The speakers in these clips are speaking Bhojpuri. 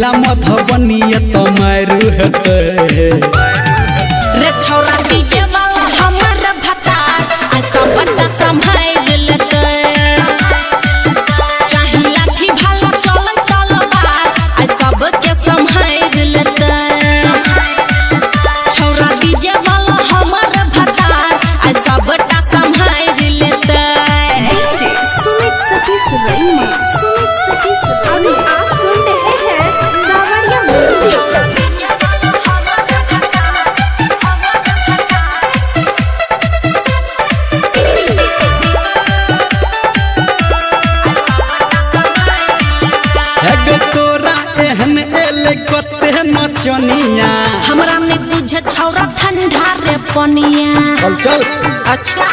जिला मधुबनी तो मारू हेते रे छौरा डीजे वाला हमर भतार ऐसा बड़ा संभाल लेते चाहे लाठी भाला चले तलवार ऐसा सबके संभाल लेते छौरा डीजे वाला हमर भतार ऐसा बड़ा संभाल लेते डीजे सुमित सतीश रईमा अभी आप सुन रहे हैं सावरिया म्यूजिक। तोरा एहन एले कते नचनिया हमरा ने बुझे छौरा ठंडा रे पनिया चल अच्छा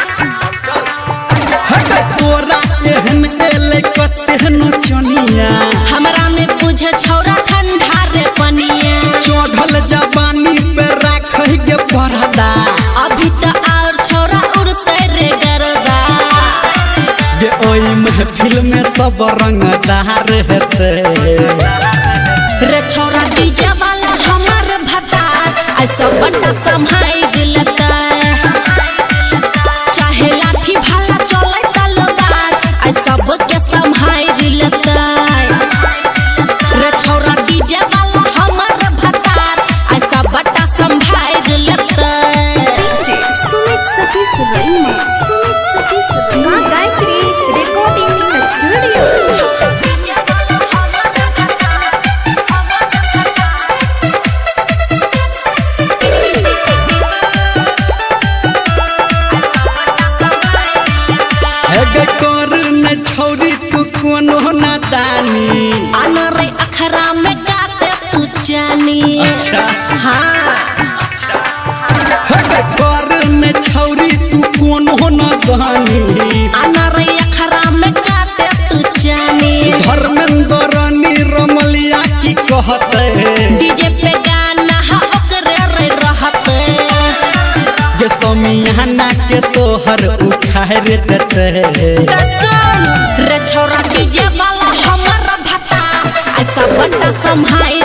तोरा एहन एले कते नचनिया हमरा ने बुझे छौरा ठंडा रे पनिया चढ़ल जवानी पे राखै के परदा अभी तो और छौरा उड़ते रे गरदा जे ओई महफिल में सब रंगदार हेते रे छौरा डीजे वाला हमर भतार ऐसा बड़ा संभाल लेता चाहे लाठी भाला चले तलवार ऐसा सबके संभाल लेता रे छौरा डीजे वाला हमर भतार ऐसा बड़ा संभाल लेता डीजे सुमित सतीश रईमा मां गायत्री रिकॉर्डिंग स्टूडियो। कर न छौरी तू कोनो नादानी अनर अखरा में गाते तू जानी अच्छा हाँ कर न छौरी तू कोनो नादानी अनर अखरा में गाते तू जानी धर्मेंद्र निरमलिया की कहते डीजे पे गाना हा ओकरे रे रहते जे समियाना के तोहर उठार देते तो सुन रे छौरा डीजे वाला हमर भता ऐसा बड़ा संभाल